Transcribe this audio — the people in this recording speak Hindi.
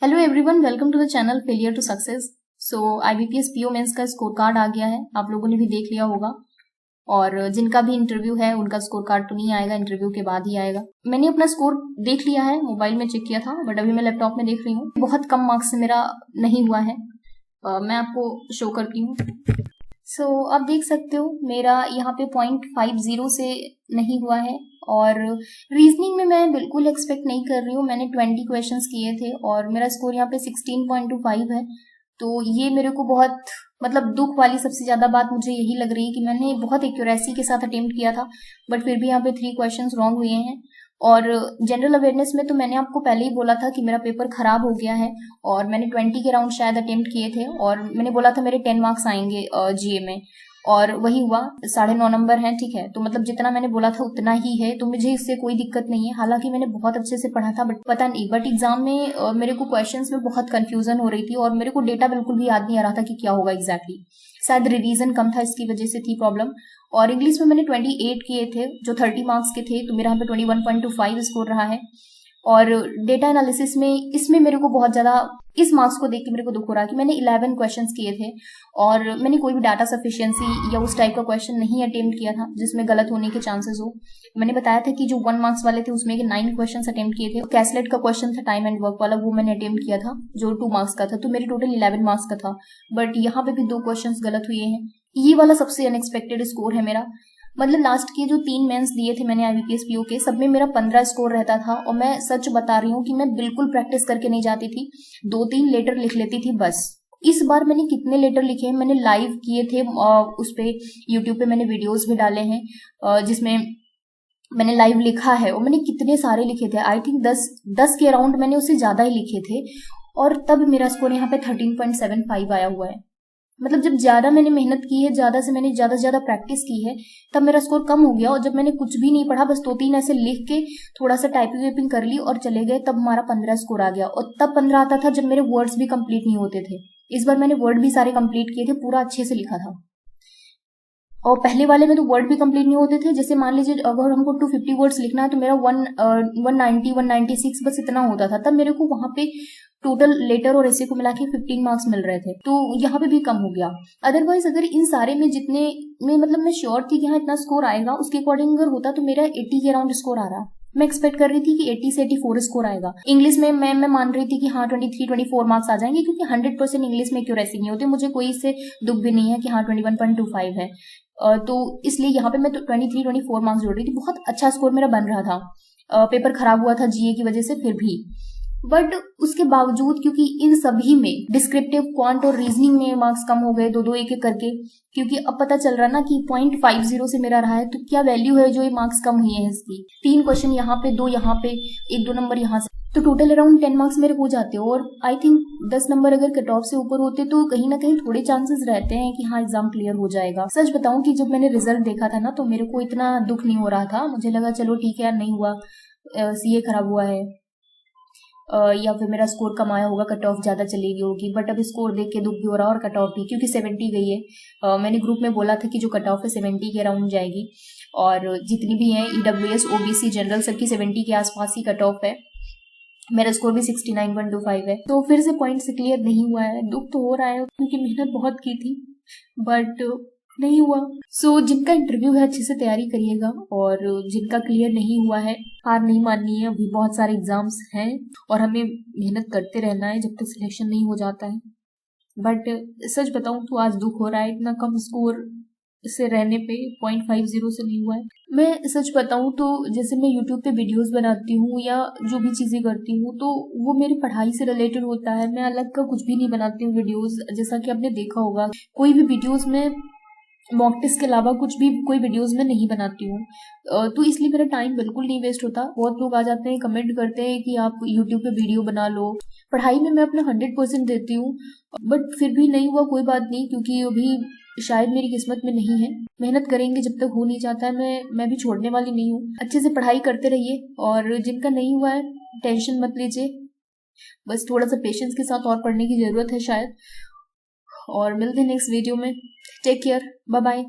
Hello everyone, welcome to the channel failure to success. So IBPS PO mains का स्कोर कार्ड आ गया है, आप लोगों ने भी देख लिया होगा। और जिनका भी इंटरव्यू है उनका स्कोर कार्ड तो नहीं आएगा, इंटरव्यू के बाद ही आएगा। मैंने अपना स्कोर देख लिया है, मोबाइल में चेक किया था, बट अभी मैं लैपटॉप में देख रही हूँ। बहुत कम मार्क्स से मेरा नहीं हुआ है। मैं आपको शो करती हूँ। सो आप देख सकते हो मेरा यहाँ पे 0.50 से नहीं हुआ है। और रीजनिंग में मैं बिल्कुल एक्सपेक्ट नहीं कर रही हूँ। मैंने 20 क्वेश्चंस किए थे और मेरा स्कोर यहाँ पे 16.25 है। तो ये मेरे को बहुत दुख वाली सबसे ज्यादा बात मुझे यही लग रही है कि मैंने बहुत एक्यूरेसी के साथ अटेम्प्ट किया था, बट फिर भी यहाँ पे 3 क्वेश्चंस रॉन्ग हुए हैं। और जनरल अवेयरनेस में तो मैंने आपको पहले ही बोला था कि मेरा पेपर खराब हो गया है और मैंने 20 के राउंड शायद अटेम्प्ट किए थे और मैंने बोला था मेरे 10 मार्क्स आएंगे GA में, और वही हुआ। 9.5 नंबर हैं, ठीक है। तो जितना मैंने बोला था उतना ही है, तो मुझे इससे कोई दिक्कत नहीं है। हालांकि मैंने बहुत अच्छे से पढ़ा था, बट पता नहीं, बट एग्जाम में मेरे को क्वेश्चंस में बहुत कंफ्यूजन हो रही थी और मेरे को डेटा बिल्कुल भी याद नहीं आ रहा था कि क्या होगा एग्जैक्टली। शायद रिवीजन कम था, इसकी वजह से थी प्रॉब्लम। और इंग्लिश में मैंने 28 किए थे जो 30 मार्क्स के थे, तो मेरा यहाँ पे 21.25 स्कोर रहा है। और डेटा एनालिसिस में इसमें मेरे को बहुत ज्यादा इस मार्क्स को देख के मेरे को दुख हो रहा है कि मैंने 11 क्वेश्चंस किए थे और मैंने कोई भी डाटा सफिशिएंसी या उस टाइप का क्वेश्चन नहीं अटेम्प्ट किया था जिसमें गलत होने के चांसेस हो। मैंने बताया था कि जो 1 मार्क्स वाले थे उसमें 9 क्वेश्चंस अटेम्प्ट किए थे। कैसलेट का क्वेश्चन था टाइम एंड वर्क वाला, वो मैंने अटेम्प्ट किया था जो 2 मार्क्स का था, तो मेरे टोटल 11 मार्क्स का था। बट यहाँ पे भी 2 क्वेश्चन गलत हुए हैं। ये वाला सबसे अनएक्सपेक्टेड स्कोर है मेरा। लास्ट के जो 3 मेंस दिए थे मैंने IBPS PO के, सब में मेरा 15 स्कोर रहता था। और मैं सच बता रही हूँ कि मैं बिल्कुल प्रैक्टिस करके नहीं जाती थी, 2-3 लेटर लिख लेती थी बस। इस बार मैंने कितने लेटर लिखे हैं, मैंने लाइव किए थे उस पे यूट्यूब पे मैंने वीडियोस भी डाले हैं जिसमें मैंने लाइव लिखा है, और मैंने कितने सारे लिखे थे। आई थिंक 10 के अराउंड मैंने उससे ज्यादा ही लिखे थे, और तब मेरा स्कोर यहाँ पे 13.75 आया हुआ है। जब ज्यादा मैंने मेहनत की है, ज्यादा से मैंने ज्यादा से ज्यादा प्रैक्टिस की है, तब मेरा स्कोर कम हो गया। और जब मैंने कुछ भी नहीं पढ़ा, बस 2-3 ऐसे लिख के थोड़ा सा टाइपिंग वाइपिंग कर ली और चले गए, तब हमारा 15 स्कोर आ गया। और तब 15 आता था जब मेरे वर्ड्स भी कंप्लीट नहीं होते थे। इस बार मैंने वर्ड भी सारे कंप्लीट किए थे, पूरा अच्छे से लिखा था। और पहले वाले में तो वर्ड भी कंप्लीट नहीं होते थे। जैसे मान लीजिए अगर हमको 250 वर्ड्स लिखना है तो मेरा 196 बस इतना होता था। तब मेरे को वहां पे टोटल लेटर और ऐसे को मिला के 15 मार्क्स मिल रहे थे, तो यहाँ पे भी कम हो गया। अदरवाइज अगर इन सारे में जितने में मैं श्योर थी कि हाँ इतना स्कोर आएगा, उसके अकॉर्डिंग अगर होता तो मेरा 80 के अराउंड स्कोर आ रहा। मैं एक्सपेक्ट कर रही थी कि 80 से 84 स्कोर आएगा। इंग्लिश में मैं मान रही थी कि हाँ 23-24 मार्क्स आ जाएंगे, क्योंकि 100% इंग्लिश में एक्यूरेसी नहीं होती। मुझे कोई इससे दुख भी नहीं है कि हाँ 21.25 है, तो इसलिए यहाँ पे मैं 23-24 मार्क्स जोड़ रही थी। बहुत अच्छा स्कोर मेरा बन रहा था। पेपर खराब हुआ था GA की वजह से फिर भी, बट उसके बावजूद क्योंकि इन सभी में डिस्क्रिप्टिव, क्वांट और रीजनिंग में मार्क्स कम हो गए 2-2 एक-एक करके, क्योंकि अब पता चल रहा ना कि 0.50 से मेरा रहा है, तो क्या वैल्यू है जो ये मार्क्स कम हुए हैं इसकी। 3 क्वेश्चन यहाँ पे, 2 यहाँ पे, 1-2 नंबर यहाँ से, तो टोटल अराउंड 10 मार्क्स मेरे हो जाते हैं। और आई थिंक 10 नंबर अगर कट ऑफ से ऊपर होते तो कहीं ना कहीं थोड़े चांसेस रहते हैं कि हाँ एग्जाम क्लियर हो जाएगा। सच बताऊं कि जब मैंने रिजल्ट देखा था ना, तो मेरे को इतना दुख नहीं हो रहा था। मुझे लगा चलो ठीक है यार, नहीं हुआ, CA खराब हुआ है, या फिर मेरा स्कोर कम आया होगा, कट ऑफ ज्यादा चली गई होगी। बट अब स्कोर देख के दुख भी हो रहा है, और कट ऑफ भी, क्योंकि 70 गई है। मैंने ग्रुप में बोला था कि जो कट ऑफ है 70 के अराउंड जाएगी, और जितनी भी है EWS OBC जनरल सबकी 70 के आसपास ही कट ऑफ है। मेरा स्कोर भी 69.25 है, तो फिर से पॉइंट से क्लियर नहीं हुआ है। दुख तो हो रहा है क्योंकि मेहनत बहुत की थी, बट नहीं हुआ। सो जिनका इंटरव्यू है अच्छे से तैयारी करिएगा, और जिनका क्लियर नहीं हुआ है हार नहीं माननी है। अभी बहुत सारे एग्जाम्स हैं और हमें मेहनत करते रहना है जब तक सिलेक्शन नहीं हो जाता है। बट सच बताऊं तो आज दुख हो रहा है, इतना कम स्कोर से रहने पे 0.50 से नहीं हुआ है। मैं सच बताऊं तो जैसे मैं यूट्यूब पे वीडियोस बनाती हूँ या जो भी चीजें करती हूँ, तो वो मेरी पढ़ाई से रिलेटेड होता है। मैं अलग का कुछ भी नहीं बनाती हूँ वीडियोस, जैसा कि आपने देखा होगा। कोई भी वीडियोस में मॉक टेस्ट के अलावा कुछ भी कोई वीडियोस में नहीं बनाती हूँ, तो इसलिए मेरा टाइम बिल्कुल नहीं वेस्ट होता। बहुत लोग आ जाते हैं, कमेंट करते हैं कि आप यूट्यूब पे वीडियो बना लो। पढ़ाई में मैं अपना 100% देती हूँ, बट फिर भी नहीं हुआ, कोई बात नहीं, क्योंकि अभी शायद मेरी किस्मत में नहीं है। मेहनत करेंगे, जब तक हो नहीं जाता है मैं भी छोड़ने वाली नहीं हूँ। अच्छे से पढ़ाई करते रहिए, और जिनका नहीं हुआ है टेंशन मत लीजिए, बस थोड़ा सा पेशेंस के साथ और पढ़ने की जरूरत है शायद। और मिलते हैं नेक्स्ट वीडियो में। Take care, bye bye.